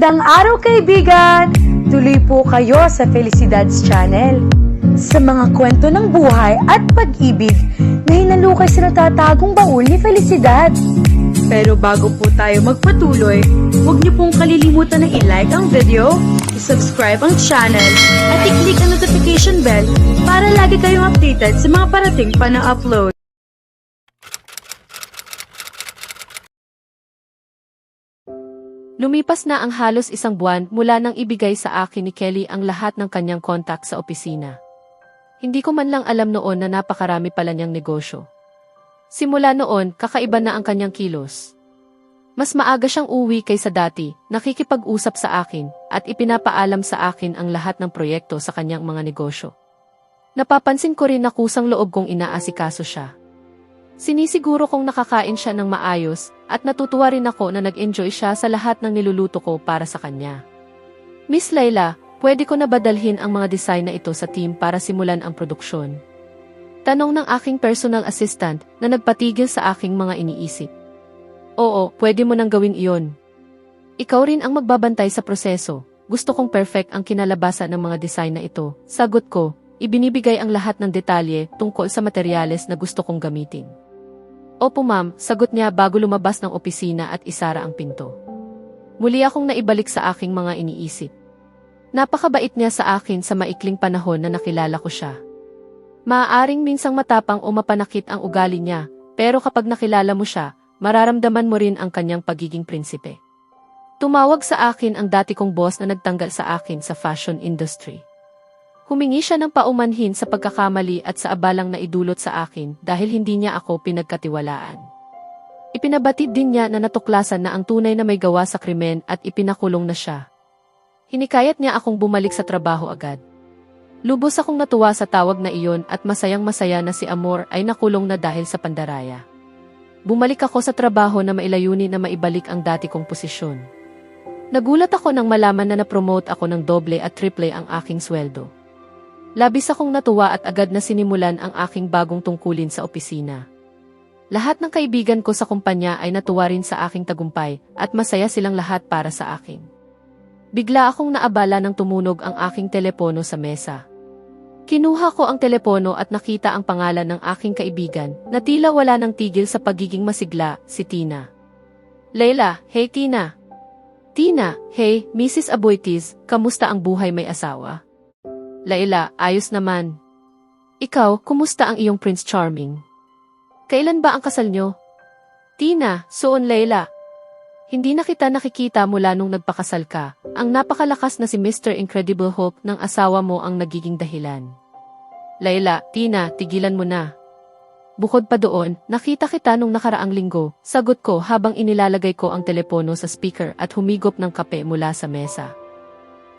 Magandang araw kaibigan! Tuloy po kayo sa Felicidad's Channel. Sa mga kwento ng buhay at pag-ibig na hinalukay sa natatagong baul ni Felicidad. Pero bago po tayo magpatuloy, huwag niyo pong kalilimutan na i-like ang video, i-subscribe ang channel, at i-click ang notification bell para lagi kayong updated sa mga parating pa na upload. Lumipas na ang halos isang buwan mula nang ibigay sa akin ni Kelly ang lahat ng kanyang kontak sa opisina. Hindi ko man lang alam noon na napakarami pala niyang negosyo. Simula noon, kakaiba na ang kanyang kilos. Mas maaga siyang uwi kaysa dati, nakikipag-usap sa akin, at ipinapaalam sa akin ang lahat ng proyekto sa kanyang mga negosyo. Napapansin ko rin na kusang loob kong inaasikaso siya. Sinisiguro kong nakakain siya ng maayos, at natutuwa rin ako na nag-enjoy siya sa lahat ng niluluto ko para sa kanya. Miss Layla, pwede ko na ba dalhin ang mga design na ito sa team para simulan ang produksyon? Tanong ng aking personal assistant na nagpatigil sa aking mga iniisip. Oo, pwede mo nang gawin iyon. Ikaw rin ang magbabantay sa proseso. Gusto kong perfect ang kinalabasan ng mga design na ito. Sagot ko, ibinibigay ang lahat ng detalye tungkol sa materyales na gusto kong gamitin. Opo ma'am, sagot niya bago lumabas ng opisina at isara ang pinto. Muli akong naibalik sa aking mga iniisip. Napakabait niya sa akin sa maikling panahon na nakilala ko siya. Maaaring minsang matapang o mapanakit ang ugali niya, pero kapag nakilala mo siya, mararamdaman mo rin ang kanyang pagiging prinsipe. Tumawag sa akin ang dati kong boss na nagtanggal sa akin sa fashion industry. Humingi siya ng paumanhin sa pagkakamali at sa abalang na idulot sa akin dahil hindi niya ako pinagkatiwalaan. Ipinabatid din niya na natuklasan na ang tunay na may gawa sa krimen at ipinakulong na siya. Hinikayat niya akong bumalik sa trabaho agad. Lubos akong natuwa sa tawag na iyon at masayang-masaya na si Amor ay nakulong na dahil sa pandaraya. Bumalik ako sa trabaho na mailayunin na maibalik ang dati kong posisyon. Nagulat ako nang malaman na na-promote ako ng doble at triple ang aking sweldo. Labis akong natuwa at agad na sinimulan ang aking bagong tungkulin sa opisina. Lahat ng kaibigan ko sa kumpanya ay natuwa rin sa aking tagumpay at masaya silang lahat para sa akin. Bigla akong naabala nang tumunog ang aking telepono sa mesa. Kinuha ko ang telepono at nakita ang pangalan ng aking kaibigan na tila wala nang tigil sa pagiging masigla, si Tina. Layla, hey Tina. Tina, hey, Mrs. Aboitiz, kamusta ang buhay may asawa? Layla, ayos naman. Ikaw, kumusta ang iyong Prince Charming? Kailan ba ang kasal nyo? Tina, soon Layla. Hindi na kita nakikita mula nung nagpakasal ka. Ang napakalakas na si Mr. Incredible Hulk ng asawa mo ang nagiging dahilan. Layla, Tina, tigilan mo na. Bukod pa doon, nakita kita nung nakaraang linggo, sagot ko habang inilalagay ko ang telepono sa speaker at humigop ng kape mula sa mesa.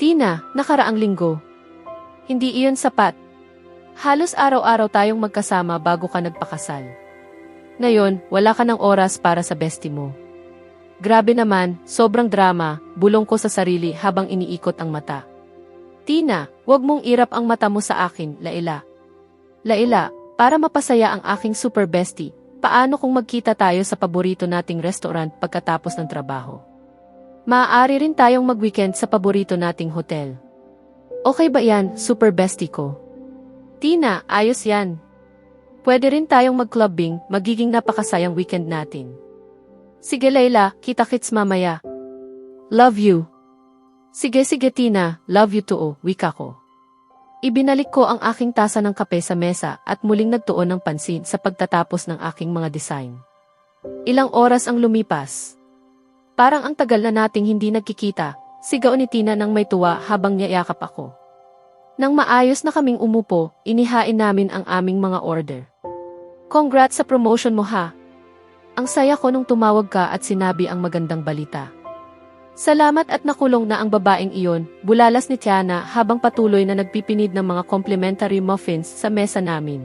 Tina, nakaraang linggo. Hindi iyon sapat. Halos araw-araw tayong magkasama bago ka nagpakasal. Ngayon, wala ka ng oras para sa bestie mo. Grabe naman, sobrang drama, bulong ko sa sarili habang iniikot ang mata. Tina, wag mong irap ang mata mo sa akin, Layla. Layla, para mapasaya ang aking super bestie, paano kung magkita tayo sa paborito nating restaurant pagkatapos ng trabaho? Maaari rin tayong mag-weekend sa paborito nating hotel. Okay ba yan, super bestie ko? Tina, ayos yan. Pwede rin tayong mag-clubbing, magiging napakasayang weekend natin. Sige Layla, kita-kits mamaya. Love you. Sige Tina, love you too, wika ko. Ibinalik ko ang aking tasa ng kape sa mesa at muling nagtuon ng pansin sa pagtatapos ng aking mga design. Ilang oras ang lumipas. Parang ang tagal na nating hindi nagkikita, sigaw ni Tina nang may tuwa habang niyayakap ako. Nang maayos na kaming umupo, inihain namin ang aming mga order. Congrats sa promotion mo ha. Ang saya ko nung tumawag ka at sinabi ang magandang balita. Salamat at nakulong na ang babaeng iyon, bulalas ni Tiana habang patuloy na nagpipinid ng mga complimentary muffins sa mesa namin.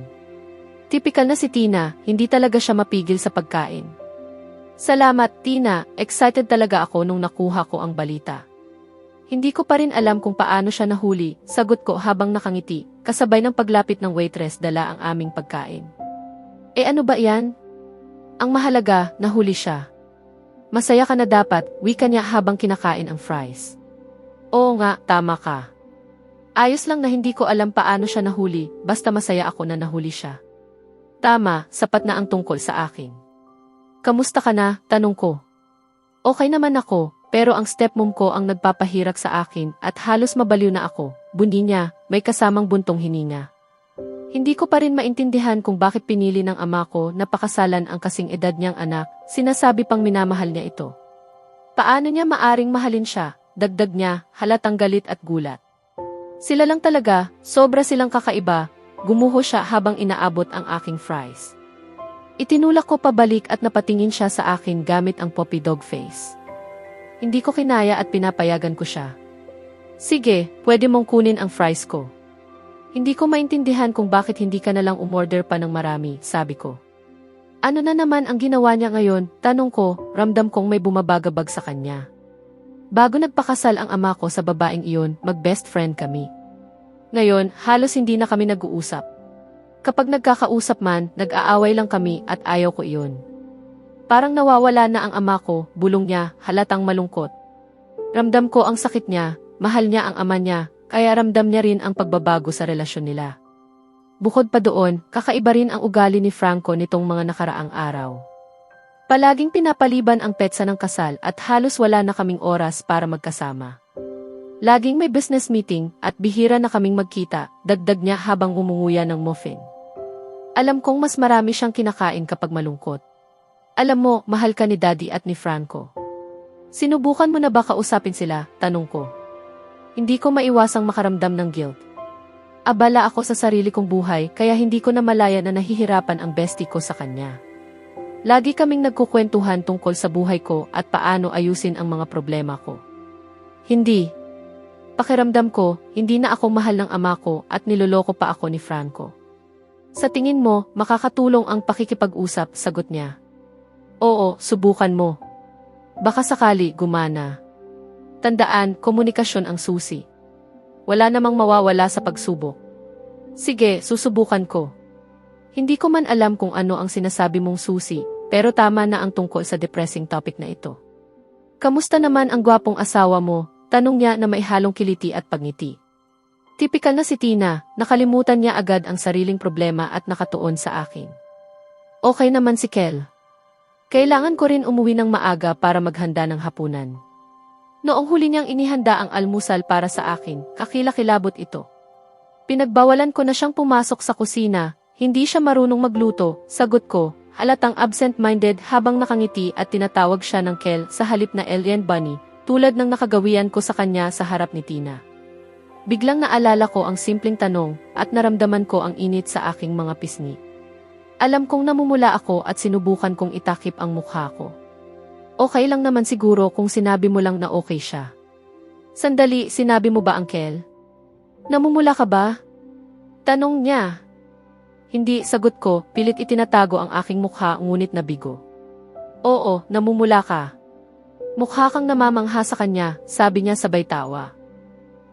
Tipikal na si Tina, hindi talaga siya mapigil sa pagkain. Salamat Tina, excited talaga ako nung nakuha ko ang balita. Hindi ko pa rin alam kung paano siya nahuli, sagot ko habang nakangiti, kasabay ng paglapit ng waitress dala ang aming pagkain. Ano ba yan? Ang mahalaga, nahuli siya. Masaya ka na dapat, wika niya habang kinakain ang fries. Oo nga, tama ka. Ayos lang na hindi ko alam paano siya nahuli, basta masaya ako na nahuli siya. Tama, sapat na ang tungkol sa akin. Kamusta ka na? Tanong ko. Okay naman ako, pero ang stepmom ko ang nagpapahirak sa akin at halos mabaliw na ako. Bundi niya, may kasamang buntong hininga. Hindi ko pa rin maintindihan kung bakit pinili ng ama ko na pakasalan ang kasing edad niyang anak, sinasabi pang minamahal niya ito. Paano niya maaring mahalin siya? Dagdag niya, halatang galit at gulat. Sila lang talaga, sobra silang kakaiba, gumuho siya habang inaabot ang aking fries. Itinulak ko pabalik at napatingin siya sa akin gamit ang puppy dog face. Hindi ko kinaya at pinapayagan ko siya. Sige, pwede mong kunin ang fries ko. Hindi ko maintindihan kung bakit hindi ka nalang umorder pa ng marami, sabi ko. Ano na naman ang ginawa niya ngayon? Tanong ko, ramdam kong may bumabagabag sa kanya. Bago nagpakasal ang ama ko sa babaeng iyon, mag-best friend kami. Ngayon, halos hindi na kami nag-uusap. Kapag nagkakausap man, nag-aaway lang kami at ayaw ko iyon. Parang nawawala na ang ama ko, bulong niya, halatang malungkot. Ramdam ko ang sakit niya, mahal niya ang ama niya, kaya ramdam niya rin ang pagbabago sa relasyon nila. Bukod pa doon, kakaiba rin ang ugali ni Franco nitong mga nakaraang araw. Palaging pinapaliban ang petsa ng kasal at halos wala na kaming oras para magkasama. Laging may business meeting at bihira na kaming magkita, dagdag niya habang umunguya ng muffin. Alam kong mas marami siyang kinakain kapag malungkot. Alam mo, mahal ka ni Daddy at ni Franco. Sinubukan mo na ba kausapin sila? Tanong ko. Hindi ko maiwasang makaramdam ng guilt. Abala ako sa sarili kong buhay kaya hindi ko na malaya na nahihirapan ang bestie ko sa kanya. Lagi kaming nagkukwentuhan tungkol sa buhay ko at paano ayusin ang mga problema ko. Hindi. Pakiramdam ko, hindi na ako mahal ng ama ko at niloloko pa ako ni Franco. Sa tingin mo, makakatulong ang pakikipag-usap, sagot niya. Oo, subukan mo. Baka sakali gumana. Tandaan, komunikasyon ang susi. Wala namang mawawala sa pagsubok. Sige, susubukan ko. Hindi ko man alam kung ano ang sinasabi mong susi, pero tama na ang tungkol sa depressing topic na ito. Kamusta naman ang gwapong asawa mo? Tanong niya na may halong kiliti at pagngiti. Tipikal na si Tina, nakalimutan niya agad ang sariling problema at nakatuon sa akin. Okay naman si Kel. Kailangan ko rin umuwi ng maaga para maghanda ng hapunan. Noong huli niyang inihanda ang almusal para sa akin, kakilakilabot ito. Pinagbawalan ko na siyang pumasok sa kusina, hindi siya marunong magluto, sagot ko, halatang absent-minded habang nakangiti at tinatawag siya ng Kel sa halip na Alien Bunny, tulad ng nakagawian ko sa kanya sa harap ni Tina. Biglang naalala ko ang simpleng tanong at naramdaman ko ang init sa aking mga pisngi. Alam kong namumula ako at sinubukan kong itakip ang mukha ko. Okay lang naman siguro kung sinabi mo lang na okay siya. Sandali, sinabi mo ba, Uncle? Namumula ka ba? Tanong niya. Hindi, sagot ko, pilit itinatago ang aking mukha ngunit nabigo. Oo, namumula ka. Mukha kang namamangha sa kanya, sabi niya sabay tawa.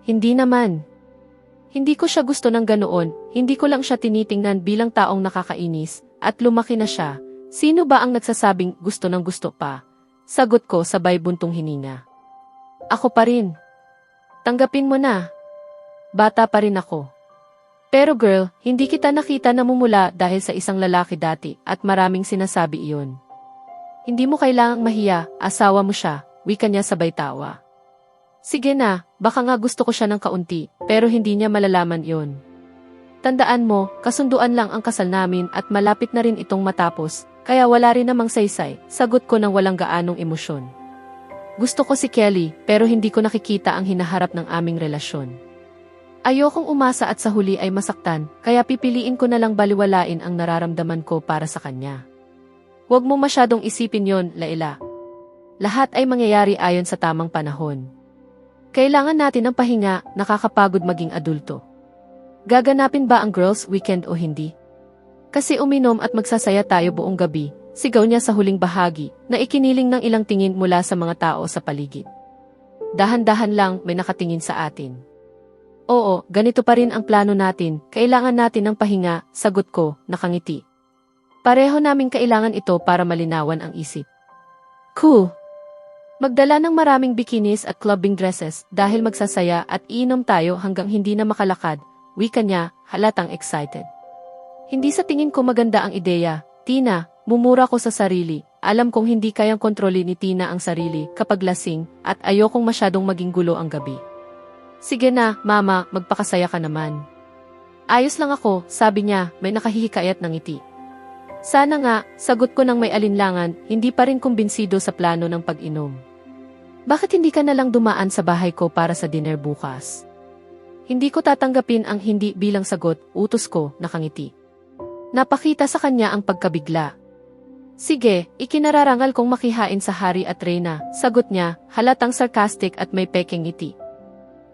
Hindi naman. Hindi ko siya gusto ng ganoon, hindi ko lang siya tinitingnan bilang taong nakakainis, at lumaki na siya. Sino ba ang nagsasabing gusto ng gusto pa? Sagot ko sabay buntong hininga. Ako pa rin. Tanggapin mo na. Bata pa rin ako. Pero girl, hindi kita nakita namumula dahil sa isang lalaki dati at maraming sinasabi iyon. Hindi mo kailangang mahiya, asawa mo siya, wika niya sabay tawa. Sige na, baka nga gusto ko siya ng kaunti, pero hindi niya malalaman iyon. Tandaan mo, kasunduan lang ang kasal namin at malapit na rin itong matapos. Kaya wala rin namang saysay, sagot ko ng walang gaanong emosyon. Gusto ko si Kelly, pero hindi ko nakikita ang hinaharap ng aming relasyon. Ayokong umasa at sa huli ay masaktan, kaya pipiliin ko na lang baliwalain ang nararamdaman ko para sa kanya. Huwag mo masyadong isipin yon, Laila. Lahat ay mangyayari ayon sa tamang panahon. Kailangan natin ng pahinga, nakakapagod maging adulto. Gaganapin ba ang girls' weekend o hindi? Kasi uminom at magsasaya tayo buong gabi, sigaw niya sa huling bahagi, na ikiniling ng ilang tingin mula sa mga tao sa paligid. Dahan-dahan lang may nakatingin sa atin. Oo, ganito pa rin ang plano natin, kailangan natin ng pahinga, sagot ko, nakangiti. Pareho naming kailangan ito para malinawan ang isip. Cool, Magdala ng maraming bikinis at clubbing dresses dahil magsasaya at iinom tayo hanggang hindi na makalakad, wika niya, halatang excited. Hindi sa tingin ko maganda ang ideya, Tina, mumura ko sa sarili. Alam kong hindi kayang kontrolin ni Tina ang sarili kapag lasing at ayokong masyadong maging gulo ang gabi. Sige na, mama, magpakasaya ka naman. Ayos lang ako, sabi niya, may nakahihikayat ng ngiti. Sana nga, sagot ko ng may alinlangan, hindi pa rin kumbinsido sa plano ng pag-inom. Bakit hindi ka na lang dumaan sa bahay ko para sa dinner bukas? Hindi ko tatanggapin ang hindi bilang sagot, utos ko, nakangiti. Napakita sa kanya ang pagkabigla. Sige, ikinararangal kong makihain sa hari at reyna, sagot niya, halatang sarcastic at may pekeng ngiti.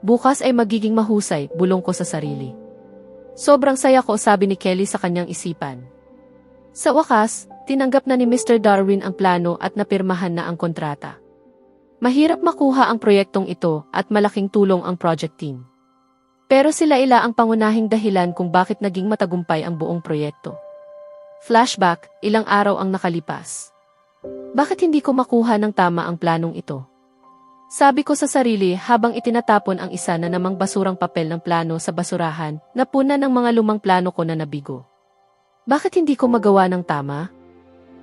Bukas ay magiging mahusay, bulong ko sa sarili. Sobrang saya ko, sabi ni Kelly sa kanyang isipan. Sa wakas, tinanggap na ni Mr. Darwin ang plano at napirmahan na ang kontrata. Mahirap makuha ang proyektong ito at malaking tulong ang project team. Pero sila ang pangunahing dahilan kung bakit naging matagumpay ang buong proyekto. Flashback, ilang araw ang nakalipas. Bakit hindi ko makuha ng tama ang planong ito? Sabi ko sa sarili habang itinatapon ang isa na namang basurang papel ng plano sa basurahan, napuna ng mga lumang plano ko na nabigo. Bakit hindi ko magawa ng tama?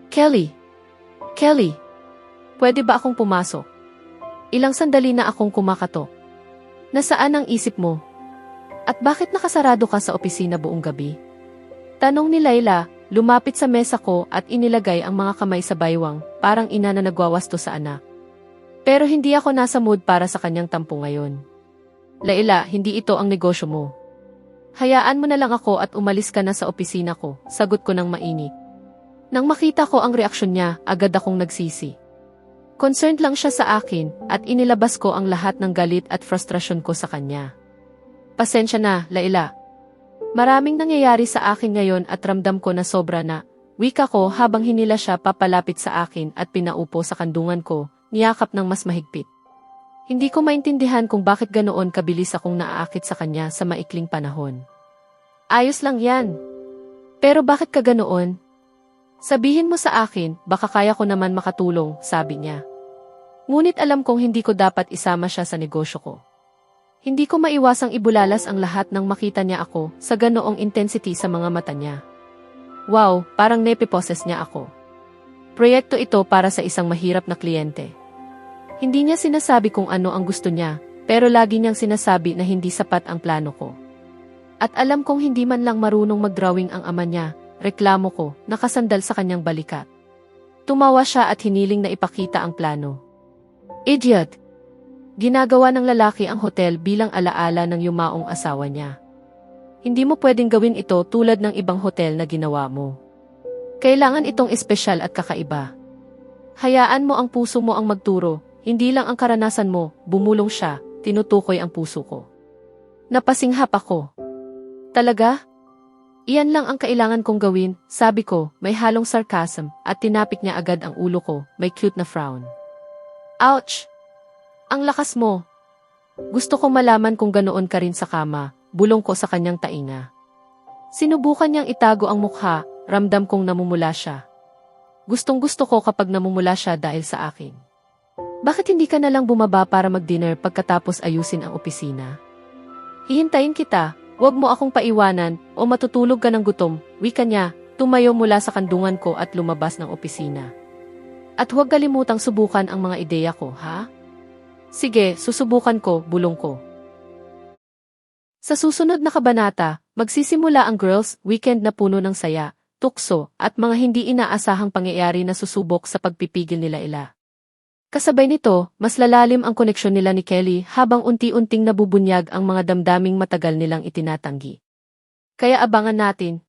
Kelly! Kelly! Pwede ba akong pumasok? Ilang sandali na akong kumakatok. Nasaan ang isip mo? At bakit nakasarado ka sa opisina buong gabi? Tanong ni Layla, lumapit sa mesa ko at inilagay ang mga kamay sa baywang, parang ina na nagwawasto sa anak. Pero hindi ako nasa mood para sa kanyang tampo ngayon. Layla, hindi ito ang negosyo mo. Hayaan mo na lang ako at umalis ka na sa opisina ko, sagot ko ng mainit. Nang makita ko ang reaksyon niya, agad akong nagsisi. Concerned lang siya sa akin at inilabas ko ang lahat ng galit at frustrasyon ko sa kanya. Pasensya na, Layla. Maraming nangyayari sa akin ngayon at ramdam ko na sobra na, wika ko habang hinila siya papalapit sa akin at pinaupo sa kandungan ko, niyakap ng mas mahigpit. Hindi ko maintindihan kung bakit ganoon kabilis akong naaakit sa kanya sa maikling panahon. Ayos lang yan. Pero bakit ka ganoon? Sabihin mo sa akin, baka kaya ko naman makatulong, sabi niya. Ngunit alam kong hindi ko dapat isama siya sa negosyo ko. Hindi ko maiwasang ibulalas ang lahat nang makita niya ako sa ganoong intensity sa mga mata niya. Wow, parang nepiposes niya ako. Proyekto ito para sa isang mahirap na kliyente. Hindi niya sinasabi kung ano ang gusto niya, pero lagi niyang sinasabi na hindi sapat ang plano ko. At alam kong hindi man lang marunong mag-drawing ang ama niya, reklamo ko, nakasandal sa kanyang balikat. Tumawa siya at hiniling na ipakita ang plano. Idiot! Ginagawa ng lalaki ang hotel bilang alaala ng yumaong asawa niya. Hindi mo pwedeng gawin ito tulad ng ibang hotel na ginawa mo. Kailangan itong espesyal at kakaiba. Hayaan mo ang puso mo ang magturo. Hindi lang ang karanasan mo, bumulong siya, tinutukoy ang puso ko. Napasinghap ako. Talaga? Iyan lang ang kailangan kong gawin, sabi ko, may halong sarcasm, at tinapik niya agad ang ulo ko, may cute na frown. Ouch! Ang lakas mo! Gusto kong malaman kung ganoon ka rin sa kama, bulong ko sa kanyang tainga. Sinubukan niyang itago ang mukha, ramdam kong namumula siya. Gustong-gusto ko kapag namumula siya dahil sa akin. Bakit hindi ka na lang bumaba para mag-dinner pagkatapos ayusin ang opisina? Hihintayin kita, wag mo akong paiwanan o matutulog ka ng gutom, wika niya, tumayo mula sa kandungan ko at lumabas ng opisina. At huwag kalimutang subukan ang mga ideya ko, ha? Sige, susubukan ko, bulong ko. Sa susunod na kabanata, magsisimula ang girls' weekend na puno ng saya, tukso, at mga hindi inaasahang pangyayari na susubok sa pagpipigil nila ila. Kasabay nito, mas lalalim ang koneksyon nila ni Kelly habang unti-unting nabubunyag ang mga damdaming matagal nilang itinatanggi. Kaya abangan natin,